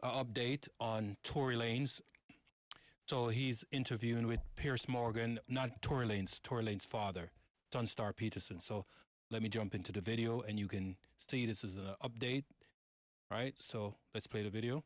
update on Tory Lanez. So he's interviewing with Piers Morgan, not Tory Lanez father, Sonstar Peterson. So let me jump into the video and you can see this is an update, right? So let's play the video.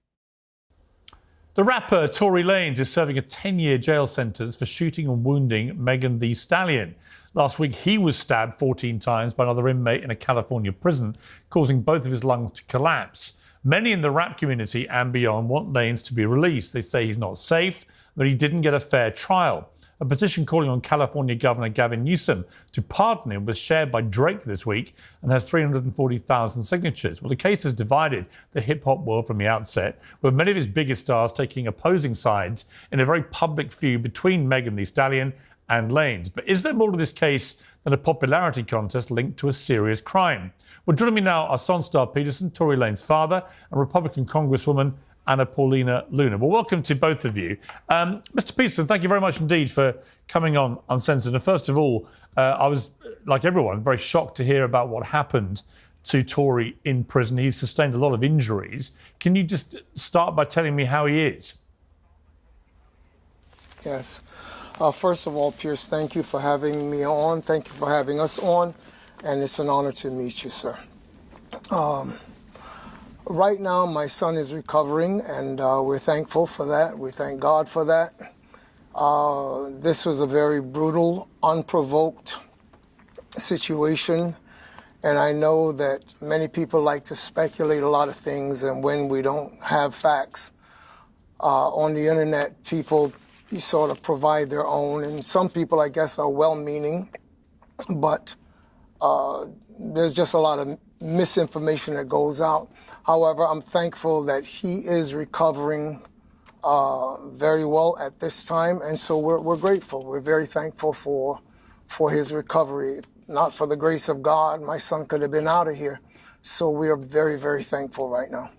The rapper Tory Lanez is serving a 10-year jail sentence for shooting and wounding Megan Thee Stallion. Last week, he was stabbed 14 times by another inmate in a California prison, causing both of his lungs to collapse. Many in the rap community and beyond want Lanez to be released. They say he's not safe, but he didn't get a fair trial. A petition calling on California Governor Gavin Newsom to pardon him was shared by Drake this week and has 340,000 signatures. Well, the case has divided the hip-hop world from the outset, with many of his biggest stars taking opposing sides in a very public feud between Megan Thee Stallion and Lanez. But is there more to this case than a popularity contest linked to a serious crime? Well, joining me now are Sonstar Peterson, Tory Lanez's father, and Republican Congresswoman Anna Paulina Luna. Well, welcome to both of you. Mr. Peterson, thank you very much indeed for coming on Uncensored. And first of all, I was, like everyone, very shocked to hear about what happened to Tory in prison. He's sustained a lot of injuries. Can you just start by telling me how he is? Yes. First of all, Piers, thank you for having me on. Thank you for having us on. And it's an honor to meet you, sir. Right now, my son is recovering, and we're thankful for that. We thank God for that. This was a very brutal, unprovoked situation, and I know that many people like to speculate a lot of things, and when we don't have facts on the internet, people sort of provide their own, and some people, I guess, are well-meaning, but there's just a lot of misinformation that goes out. However, I'm thankful that he is recovering very well at this time, and so we're grateful. We're very thankful for his recovery. Not for the grace of God, my son could have been out of here. So we are very, very thankful right now.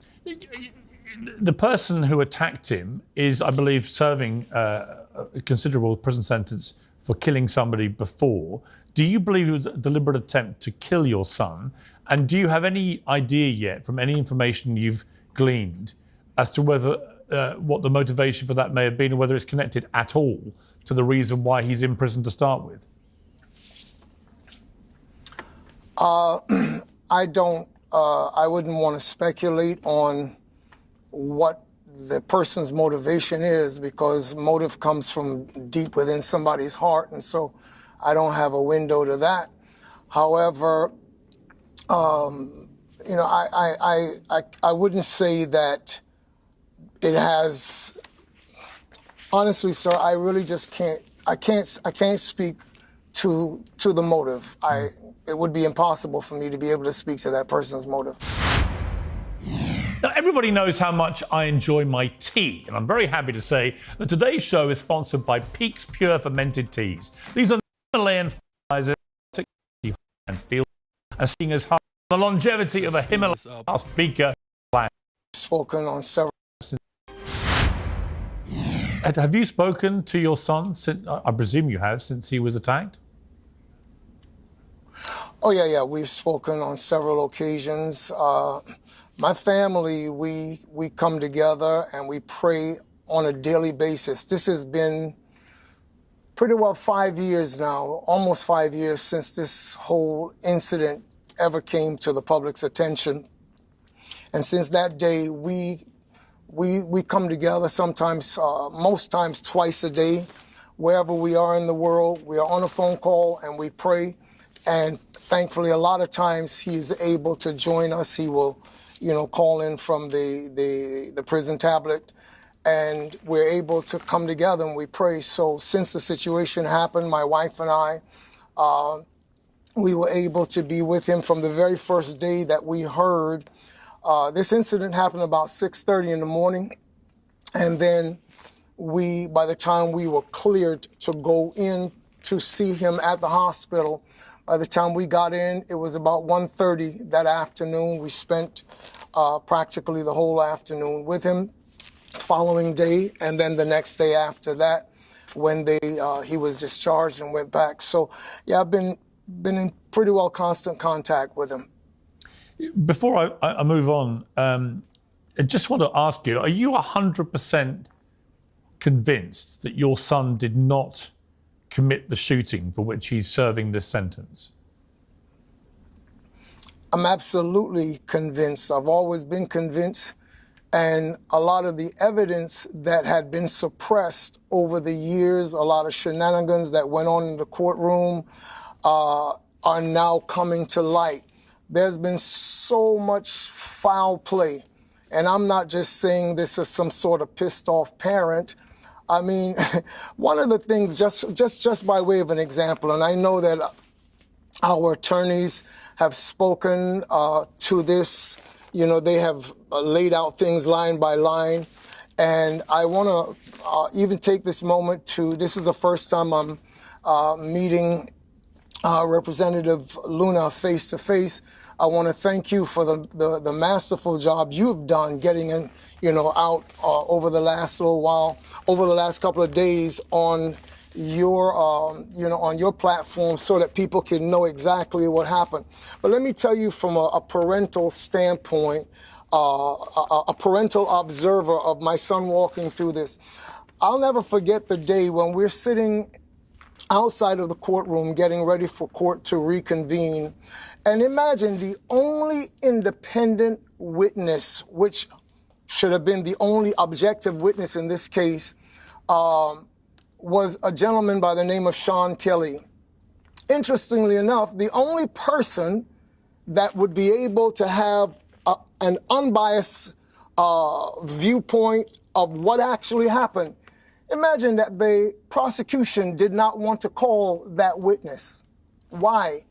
The person who attacked him is, I believe, serving a considerable prison sentence for killing somebody before. Do you believe it was a deliberate attempt to kill your son? And do you have any idea yet, from any information you've gleaned, as to whether what the motivation for that may have been, or whether it's connected at all to the reason why he's in prison to start with? I don't. I wouldn't want to speculate on what the person's motivation is, because motive comes from deep within somebody's heart, and so I don't have a window to that. However, you know, I wouldn't say that it has. Honestly, sir, I really just can't. I can't speak to the motive. It would be impossible for me to be able to speak to that person's motive. Now, everybody knows how much I enjoy my tea, and I'm very happy to say that today's show is sponsored by Peak's Pure Fermented Teas. These are Himalayan fertilizers and feel and seeing as high the longevity of a Himalayan beaker. Spoken on several. Have you spoken to your son since? I presume you have, since he was attacked. Oh yeah. We've spoken on several occasions. My family, we come together and we pray on a daily basis. This has been pretty well 5 years now, almost 5 years since this whole incident ever came to the public's attention. And since that day, we come together sometimes, most times twice a day, wherever we are in the world. We are on a phone call and we pray. And thankfully, a lot of times he is able to join us. He will, call in from the prison tablet, and we're able to come together and we pray. So since the situation happened, my wife and I, we were able to be with him from the very first day that we heard. This incident happened about 6:30 in the morning. And then by the time we were cleared to go in to see him at the hospital, by the time we got in, it was about 1:30 that afternoon. We spent practically the whole afternoon with him, following day, and then the next day after that, when he was discharged and went back. So, yeah, I've been in pretty well constant contact with him. Before I move on, I just want to ask you, are you 100% convinced that your son did not commit the shooting for which he's serving this sentence? I'm absolutely convinced. I've always been convinced. And a lot of the evidence that had been suppressed over the years, a lot of shenanigans that went on in the courtroom, are now coming to light. There's been so much foul play. And I'm not just saying this as some sort of pissed off parent. I mean, one of the things, just by way of an example, and I know that our attorneys have spoken to this, you know, they have laid out things line by line. And I want to even take this moment this is the first time I'm meeting Representative Luna face to face. I want to thank you for the masterful job you've done getting in, out over the last little while, over the last couple of days on your, on your platform so that people can know exactly what happened. But let me tell you from a parental standpoint, a parental observer of my son walking through this. I'll never forget the day when we're sitting outside of the courtroom getting ready for court to reconvene. And imagine the only independent witness, which should have been the only objective witness in this case, was a gentleman by the name of Sean Kelly. Interestingly enough, the only person that would be able to have an unbiased viewpoint of what actually happened. Imagine that the prosecution did not want to call that witness. Why?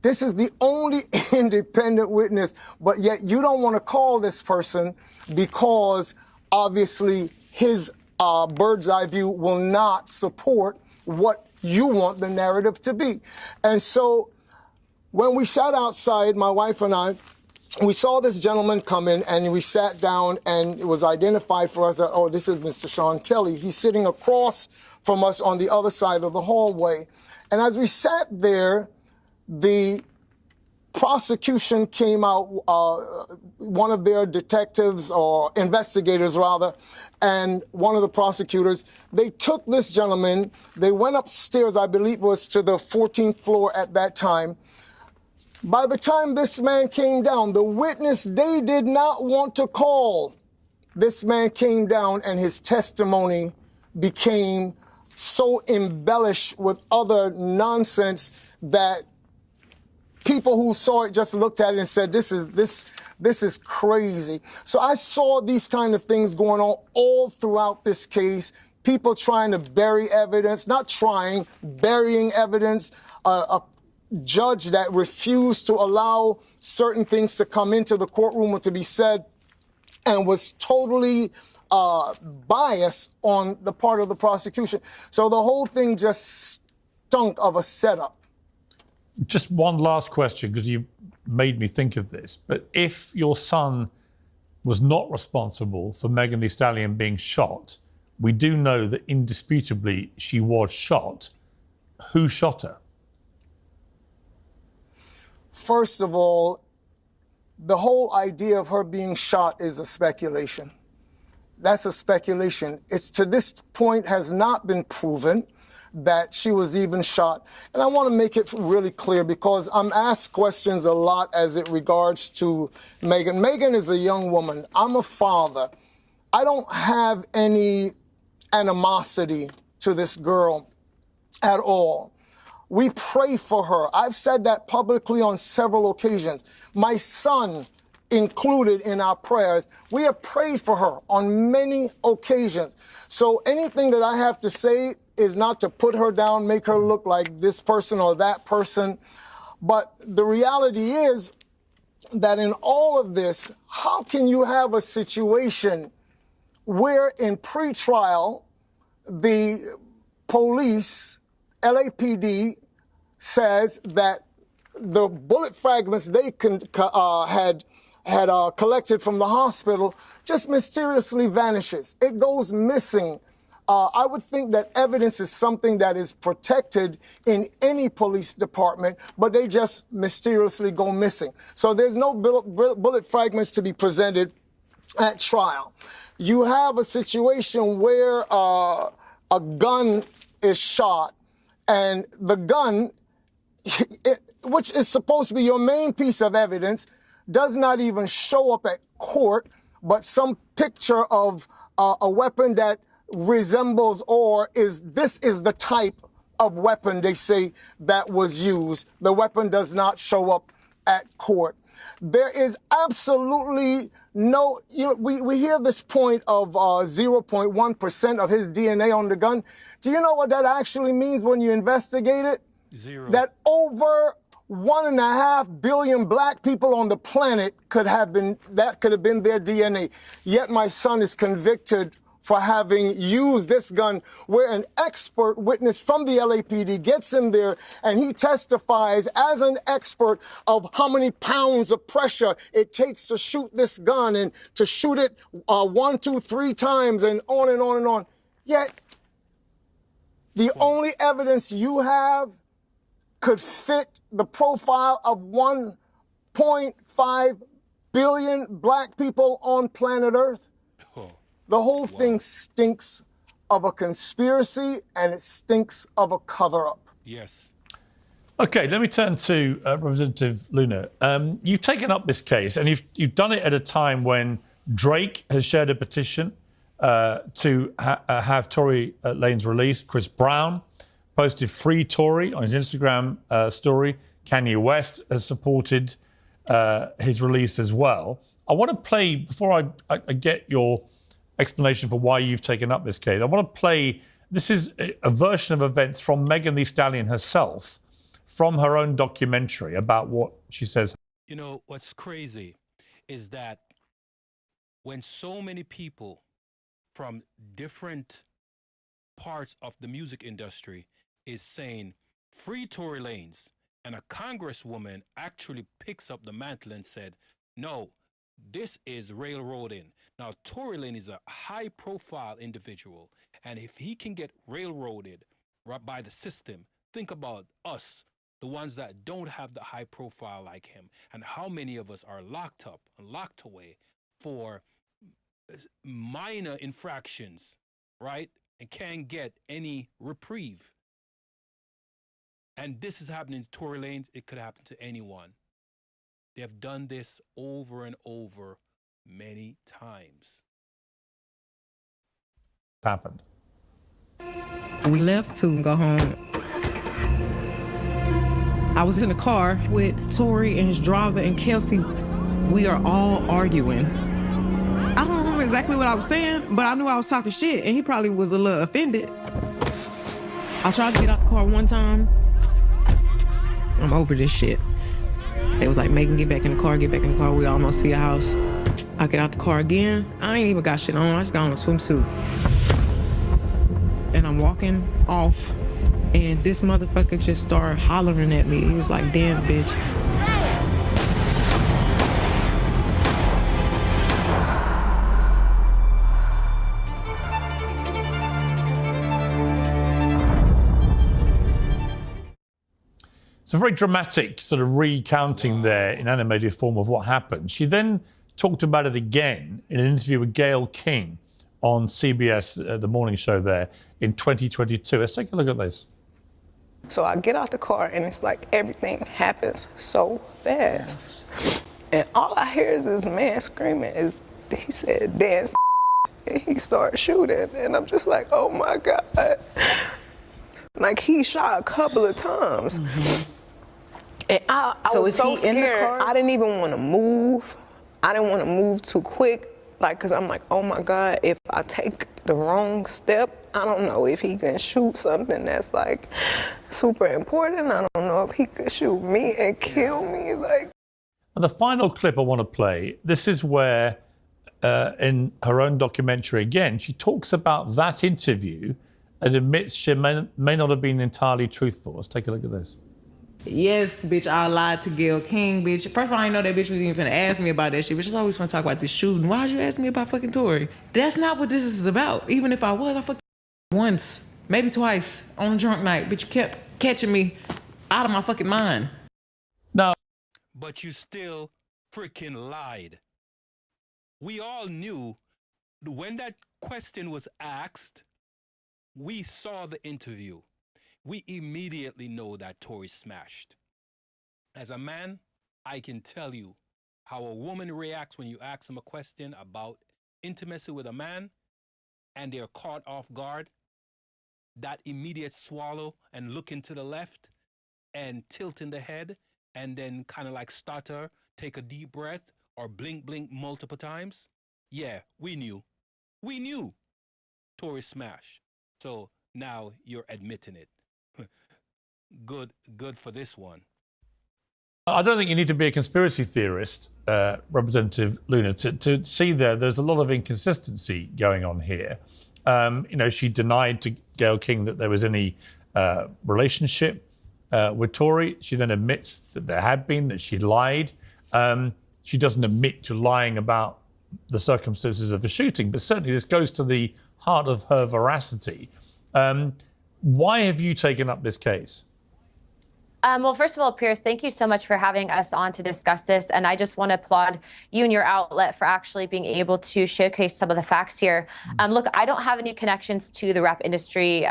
This is the only independent witness, but yet you don't want to call this person because obviously his bird's eye view will not support what you want the narrative to be. And so when we sat outside, my wife and I, we saw this gentleman come in and we sat down and it was identified for us that, oh, this is Mr. Sean Kelly. He's sitting across from us on the other side of the hallway. And as we sat there, the prosecution came out, one of their detectives or investigators rather, and one of the prosecutors, they took this gentleman, they went upstairs, I believe it was to the 14th floor at that time. By the time this man came down, the witness they did not want to call, this man came down and his testimony became so embellished with other nonsense that people who saw it just looked at it and said, this is crazy. So I saw these kind of things going on all throughout this case. People trying to bury evidence, not trying, burying evidence, a judge that refused to allow certain things to come into the courtroom or to be said and was totally biased on the part of the prosecution. So the whole thing just stunk of a setup. Just one last question, because you made me think of this. But if your son was not responsible for Megan Thee Stallion being shot, we do know that indisputably she was shot. Who shot her? First of all, the whole idea of her being shot is a speculation. That's a speculation. It's to this point has not been proven that she was even shot. And I want to make it really clear because I'm asked questions a lot as it regards to Megan. Megan is a young woman. I'm a father. I don't have any animosity to this girl at all. We pray for her. I've said that publicly on several occasions. My son included in our prayers. We have prayed for her on many occasions. So anything that I have to say is not to put her down, make her look like this person or that person. But the reality is that in all of this, how can you have a situation where in pretrial, the police, LAPD, says that the bullet fragments they had collected from the hospital just mysteriously vanishes. It goes missing. I would think that evidence is something that is protected in any police department, but they just mysteriously go missing. So there's no bullet fragments to be presented. at trial. You have a situation where a gun is shot, and the gun, which is supposed to be your main piece of evidence, does not even show up at court, but some picture of a weapon that resembles this is the type of weapon they say that was used. The weapon does not show up at court. There is absolutely no, we hear this point of 0.1% of his DNA on the gun. Do you know what that actually means when you investigate it? Zero. That over 1.5 billion black people on the planet could have been their DNA. Yet my son is convicted for having used this gun, where an expert witness from the LAPD gets in there and he testifies as an expert of how many pounds of pressure it takes to shoot this gun and to shoot it 1, 2, 3 times and on and on and on. Yet the only evidence you have could fit the profile of 1.5 billion black people on planet Earth. The whole thing stinks of a conspiracy, and it stinks of a cover-up. Yes. Okay, let me turn to Representative Luna. You've taken up this case, and you've done it at a time when Drake has shared a petition to have Tory Lanez released. Chris Brown posted "Free Tory" on his Instagram story. Kanye West has supported his release as well. I want to play, before I get your explanation for why you've taken up this case, I want to play, this is a version of events from Megan Thee Stallion herself, from her own documentary, about what she says. You know, what's crazy is that when so many people from different parts of the music industry is saying "free Tory Lanez," and a congresswoman actually picks up the mantle and said, no, this is railroading. Now, Tory Lanez is a high-profile individual, and if he can get railroaded right by the system, think about us, the ones that don't have the high profile like him, and how many of us are locked up and locked away for minor infractions, right? And can't get any reprieve. And this is happening to Tory Lanez. It could happen to anyone. They have done this over and over many times. Happened. We left to go home. I was in the car with Tory and his driver and Kelsey. We are all arguing. I don't remember exactly what I was saying, but I knew I was talking shit, and he probably was a little offended. I tried to get out the car one time. I'm over this shit. They was like, Megan, get back in the car, get back in the car. We almost to your house. I get out the car again. I ain't even got shit on. I just got on a swimsuit. And I'm walking off, and this motherfucker just started hollering at me. He was like, dance, bitch. It's a very dramatic sort of recounting there in animated form of what happened. She then talked about it again in an interview with Gayle King on CBS, the morning show there, in 2022. Let's take a look at this. So I get out the car, and it's like everything happens so fast. And all I hear is this man screaming, he said, dance, and he started shooting. And I'm just like, oh my God. Like, he shot a couple of times. Mm-hmm. And I was so scared. In the car? I didn't even want to move. I didn't want to move too quick. Like, because I'm like, oh my God, if I take the wrong step, I don't know if he can shoot something that's like super important. I don't know if he could shoot me and kill me. Like. And the final clip I want to play, this is where in her own documentary again, she talks about that interview and admits she may not have been entirely truthful. Let's take a look at this. Yes, bitch, I lied to Gayle King, bitch. First of all, I didn't know that bitch was even gonna ask me about that shit. Bitch, she's always want to talk about this shooting. Why'd you ask me about fucking Tory? That's not what this is about. Even if I was, I fucked once, maybe twice on a drunk night. Bitch, you kept catching me out of my fucking mind. No. But you still freaking lied. We all knew when that question was asked, we saw the interview. We immediately know that Tory smashed. As a man, I can tell you how a woman reacts when you ask them a question about intimacy with a man and they're caught off guard. That immediate swallow and looking to the left and tilting the head and then kind of like stutter, take a deep breath or blink multiple times. Yeah, we knew. We knew Tory smash. So now you're admitting it. Good for this one. I don't think you need to be a conspiracy theorist, Representative Luna, to see there's a lot of inconsistency going on here. She denied to Gayle King that there was any relationship with Tory. She then admits that there had been, that she lied. She doesn't admit to lying about the circumstances of the shooting, but certainly this goes to the heart of her veracity. Why have you taken up this case? Well, first of all, Piers, thank you so much for having us on to discuss this. And I just want to applaud you and your outlet for actually being able to showcase some of the facts here. Look, I don't have any connections to the rap industry,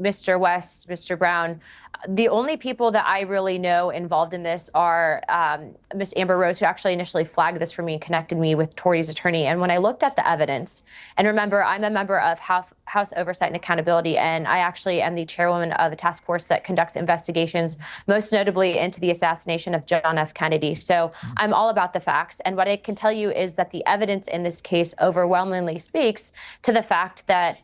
Mr. West, Mr. Brown. The only people that I really know involved in this are Miss Amber Rose, who actually initially flagged this for me and connected me with Tory's attorney. And when I looked at the evidence, and remember, I'm a member of House Oversight and Accountability, and I actually am the chairwoman of a task force that conducts investigations, most notably into the assassination of John F. Kennedy. So I'm all about the facts. And what I can tell you is that the evidence in this case overwhelmingly speaks to the fact that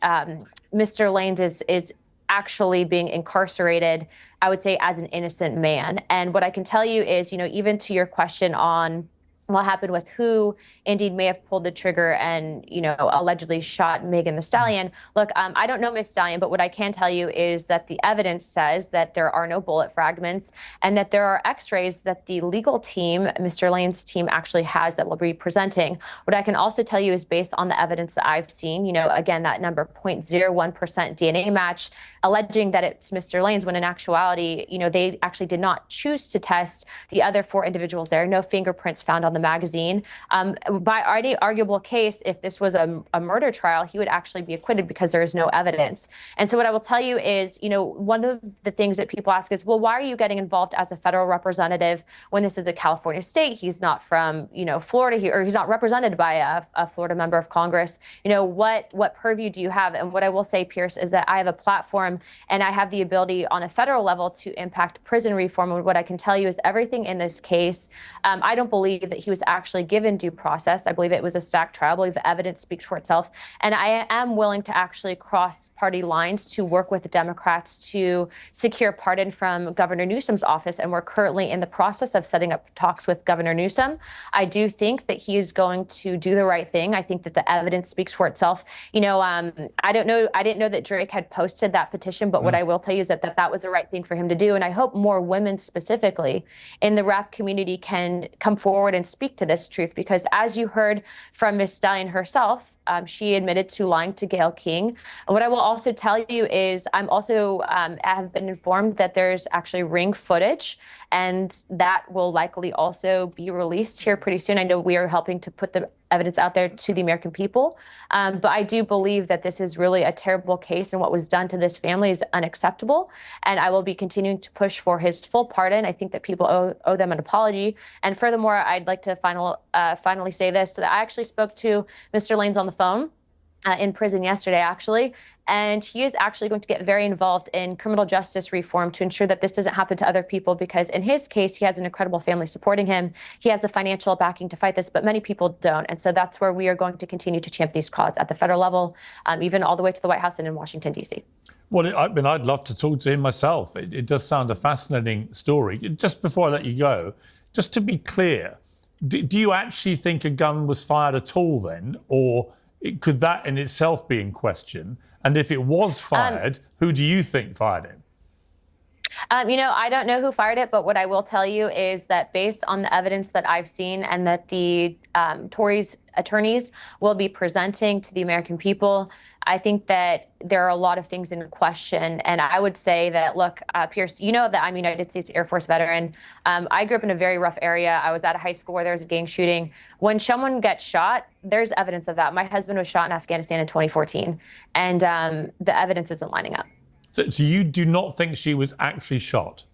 Mr. Lanez is actually being incarcerated, I would say, as an innocent man. And what I can tell you is, even to your question on what happened with who indeed may have pulled the trigger and, allegedly shot Megan Thee Stallion. Look, I don't know Miss Stallion, but what I can tell you is that the evidence says that there are no bullet fragments and that there are x-rays that the legal team, Mr. Lane's team, actually has that we'll be presenting. What I can also tell you is based on the evidence that I've seen, again, that number 0.01% DNA match, alleging that it's Mr. Lane's, when in actuality, they actually did not choose to test the other 4 individuals there. No fingerprints found on the magazine. By any arguable case, if this was a murder trial, he would actually be acquitted because there is no evidence. And so what I will tell you is, one of the things that people ask is, well, why are you getting involved as a federal representative when this is a California state? He's not from, Florida, or he's not represented by a Florida member of Congress. What purview do you have? And what I will say, Pierce, is that I have a platform and I have the ability on a federal level to impact prison reform. And what I can tell you is everything in this case, I don't believe that he was actually given due process. I believe it was a stacked trial. I believe the evidence speaks for itself. And I am willing to actually cross party lines to work with the Democrats to secure pardon from Governor Newsom's office. And we're currently in the process of setting up talks with Governor Newsom. I do think that he is going to do the right thing. I think that the evidence speaks for itself. I didn't know that Drake had posted that petition, but what I will tell you is that was the right thing for him to do. And I hope more women specifically in the rap community can come forward and speak to this truth, because as you heard from Ms. Stallion herself, she admitted to lying to Gayle King. And what I will also tell you is I'm also have been informed that there's actually ring footage, and that will likely also be released here pretty soon. I know we are helping to put the evidence out there to the American people. But I do believe that this is really a terrible case, and what was done to this family is unacceptable. And I will be continuing to push for his full pardon. I think that people owe them an apology. And furthermore, I'd like to finally say this. So that I actually spoke to Mr. Lanez on the phone in prison yesterday, actually. And he is actually going to get very involved in criminal justice reform to ensure that this doesn't happen to other people, because in his case, he has an incredible family supporting him. He has the financial backing to fight this, but many people don't. And so that's where we are going to continue to champion these causes at the federal level, even all the way to the White House and in Washington, D.C. Well, I'd love to talk to him myself. It does sound a fascinating story. Just before I let you go, just to be clear, do you actually think a gun was fired at all then, or could that in itself be in question? And if it was fired, who do you think fired it? I don't know who fired it, but what I will tell you is that based on the evidence that I've seen and that the Tory's attorneys will be presenting to the American people, I think that there are a lot of things in question. And I would say that, look, Piers, you know that I'm a United States Air Force veteran. I grew up in a very rough area. I was at a high school where there was a gang shooting. When someone gets shot, there's evidence of that. My husband was shot in Afghanistan in 2014, and the evidence isn't lining up. So you do not think she was actually shot?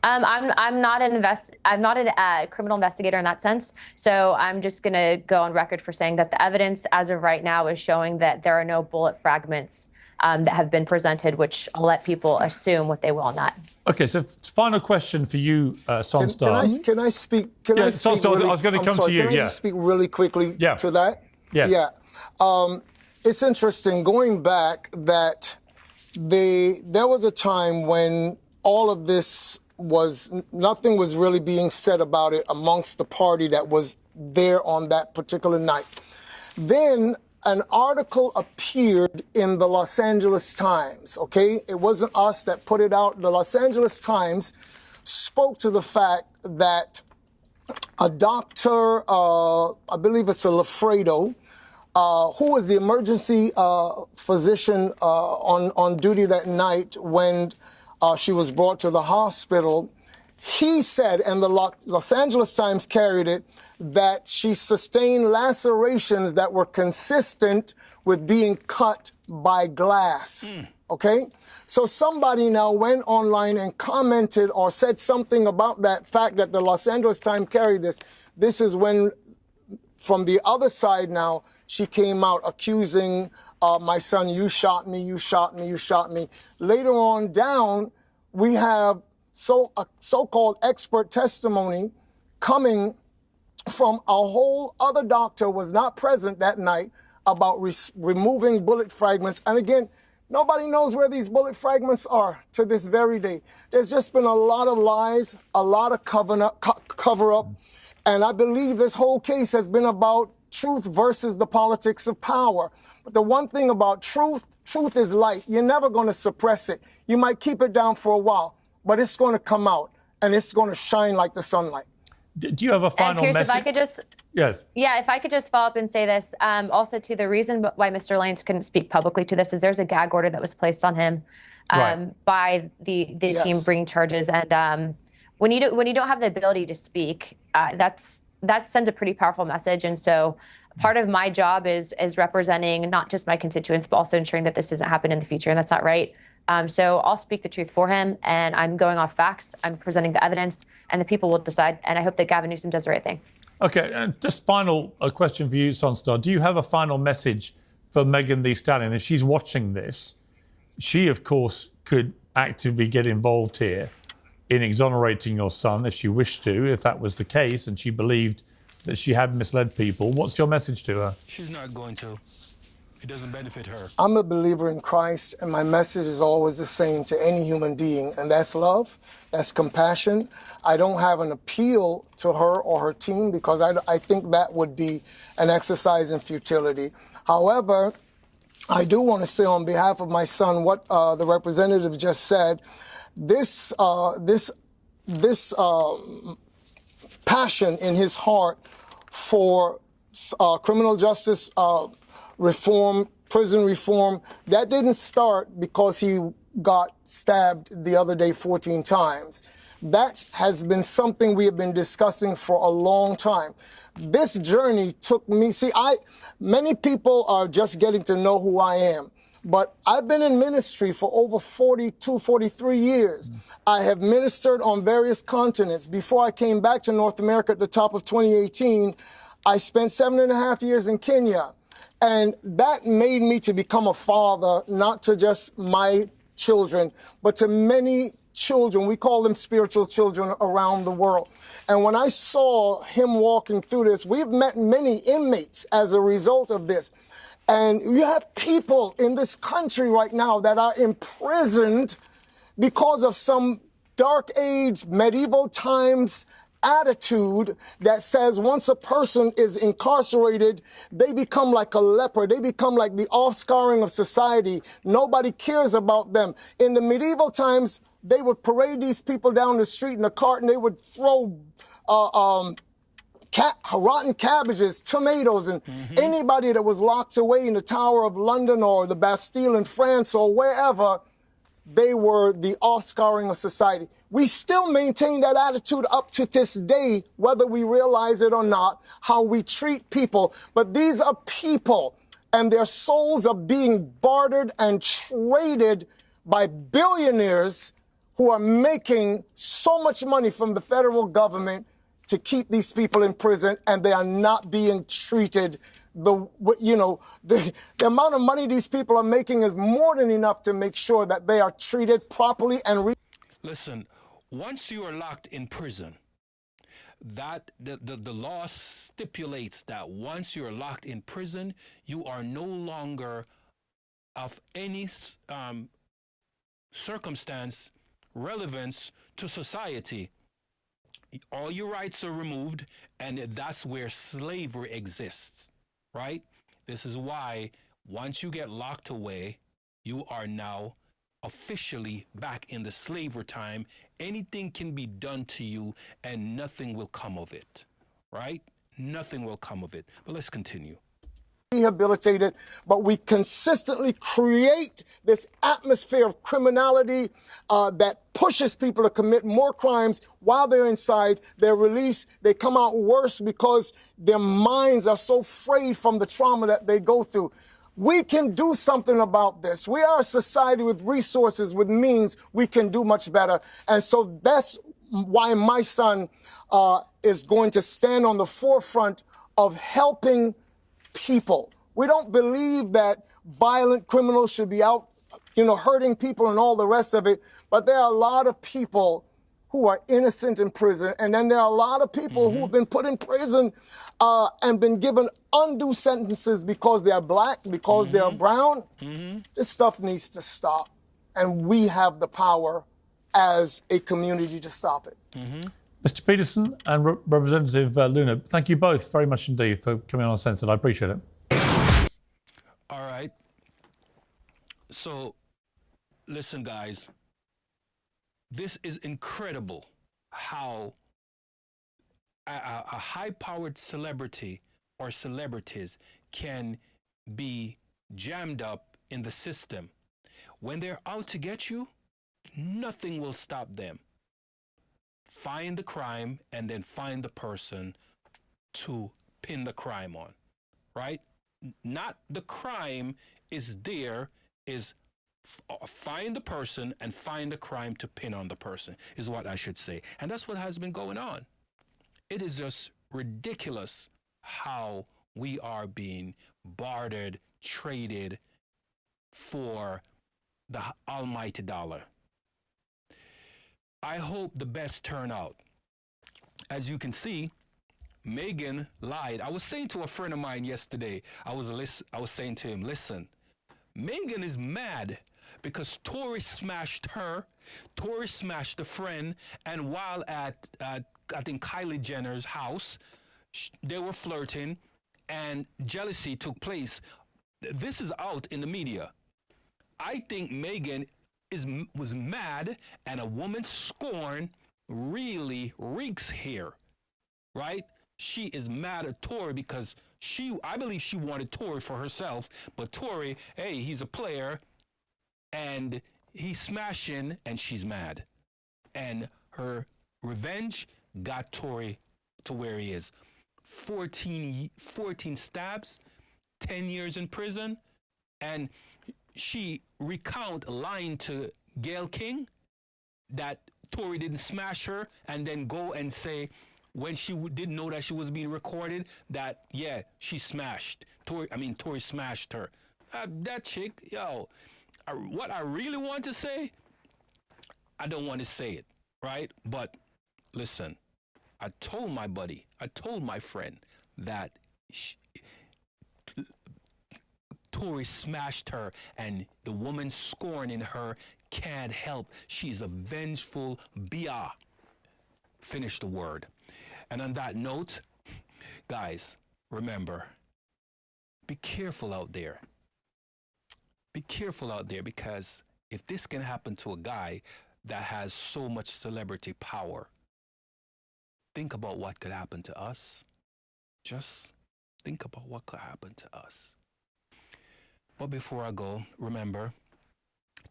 I'm not a criminal investigator in that sense. So I'm just going to go on record for saying that the evidence as of right now is showing that there are no bullet fragments that have been presented, which I'll let people assume what they will on that. Okay, so final question for you, Sonstar. Can I speak? Sonstar, really, I was going to come to you. Can I just speak really quickly to that? Yes. Yeah. It's interesting going back that there was a time when all of this nothing was really being said about it amongst the party that was there on that particular night. Then an article appeared in the Los Angeles Times, okay? It wasn't us that put it out. The Los Angeles Times spoke to the fact that a doctor, I believe it's a Lafredo, who was the emergency physician on duty that night when she was brought to the hospital. He said, and the Los Angeles Times carried it, that she sustained lacerations that were consistent with being cut by glass. Okay? So somebody now went online and commented or said something about that fact that the Los Angeles Times carried this. This is when, from the other side now, she came out accusing my son, you shot me, you shot me, you shot me. Later on down, we have so-called expert testimony coming from a whole other doctor was not present that night about removing bullet fragments. And again, nobody knows where these bullet fragments are to this very day. There's just been a lot of lies, a lot of cover-up. And I believe this whole case has been about truth versus the politics of power. But the one thing about truth is light. You're never going to suppress it. You might keep it down for a while, but it's going to come out and it's going to shine like the sunlight. Do you have a final Piers, message? If I could just, yes. Yeah, if I could just follow up and say this. Also, to the reason why Mr. Lanez couldn't speak publicly to this is there's a gag order that was placed on him by the team bringing charges. And when you don't have the ability to speak, that sends a pretty powerful message. And so part of my job is representing not just my constituents, but also ensuring that this doesn't happen in the future. And that's not right. So I'll speak the truth for him, and I'm going off facts. I'm presenting the evidence, and the people will decide. And I hope that Gavin Newsom does the right thing. Okay, and just final question for you, Sonstar. Do you have a final message for Megan Thee Stallion? If she's watching this, she, of course, could actively get involved here in exonerating your son if she wished to, if that was the case, and she believed that she had misled people. What's your message to her? She's not going to. It doesn't benefit her. I'm a believer in Christ, and my message is always the same to any human being, and that's love, that's compassion. I don't have an appeal to her or her team because I think that would be an exercise in futility. However, I do want to say on behalf of my son what the representative just said. This passion in his heart for criminal justice reform, prison reform, that didn't start because he got stabbed the other day 14 times. That has been something we have been discussing for a long time. This journey took me, many people are just getting to know who I am, but I've been in ministry for over 42, 43 years. I have ministered on various continents. Before I came back to North America at the top of 2018, I spent 7.5 years in Kenya. And that made me to become a father, not to just my children, but to many children. We call them spiritual children around the world. And when I saw him walking through this, we've met many inmates as a result of this. And you have people in this country right now that are imprisoned because of some dark age, medieval times attitude that says once a person is incarcerated, they become like a leper. They become like the offscouring of society. Nobody cares about them. In the medieval times, they would parade these people down the street in a cart and they would throw rotten cabbages, tomatoes, and anybody that was locked away in the Tower of London or the Bastille in France or wherever, they were the offscouring of society. We still maintain that attitude up to this day, whether we realize it or not, how we treat people. But these are people, and their souls are being bartered and traded by billionaires who are making so much money from the federal government to keep these people in prison, and they are not being treated. The amount of money these people are making is more than enough to make sure that they are treated properly and Listen, once you are locked in prison, that the law stipulates that once you are locked in prison, you are no longer of any circumstance relevance to society. All your rights are removed, and that's where slavery exists, right? This is why once you get locked away, you are now officially back in the slavery time. Anything can be done to you and nothing will come of it, right? Nothing will come of it. But let's continue. Rehabilitated, but we consistently create this atmosphere of criminality that pushes people to commit more crimes while they're inside. They're released, they come out worse because their minds are so frayed from the trauma that they go through. We can do something about this. We are a society with resources, with means. We can do much better. And so that's why my son is going to stand on the forefront of helping people. We don't believe that violent criminals should be out, hurting people and all the rest of it. But there are a lot of people who are innocent in prison. And then there are a lot of people who have been put in prison and been given undue sentences because they're black, because they're brown. This stuff needs to stop. And we have the power as a community to stop it. Mr. Peterson and Representative Luna, thank you both very much indeed for coming on Uncensored. I appreciate it. All right. So, listen, guys. This is incredible how a high-powered celebrity or celebrities can be jammed up in the system. When they're out to get you, nothing will stop them. Find the crime and then find the person to pin the crime on, right? Not the crime is there, is find the person and find the crime to pin on the person, is what I should say. And that's what has been going on. It is just ridiculous how we are being bartered, traded for the almighty dollar. I hope the best turn out. As you can see, Megan lied. I was saying to a friend of mine yesterday, I was saying to him, listen, Megan is mad because Tory smashed her, Tory smashed a friend, and while at I think Kylie Jenner's house, they were flirting and jealousy took place. This is out in the media. I think Megan was mad, and a woman's scorn really reeks here, right? She is mad at Tory because I believe she wanted Tory for herself, but Tory, hey, he's a player, and he's smashing, and she's mad. And her revenge got Tory to where he is. 14 stabs, 10 years in prison, and she recount lying to Gayle King that Tory didn't smash her, and then go and say when she didn't know that she was being recorded that, yeah, she smashed Tory smashed her. That chick, yo, what I really want to say, I don't want to say it, right? But listen, I told my buddy, I told my friend that Tory smashed her, and the woman scorning her can't help. She's a vengeful bia. Finish the word. And on that note, guys, remember, be careful out there. Be careful out there, because if this can happen to a guy that has so much celebrity power, think about what could happen to us. Just think about what could happen to us. But before I go, remember,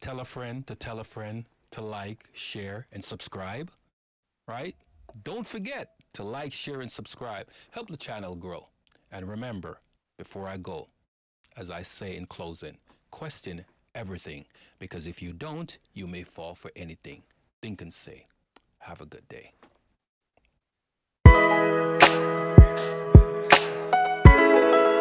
tell a friend to like, share, and subscribe, right? Don't forget to like, share, and subscribe. Help the channel grow. And remember, before I go, as I say in closing, question everything, because if you don't, you may fall for anything. Think and say. Have a good day.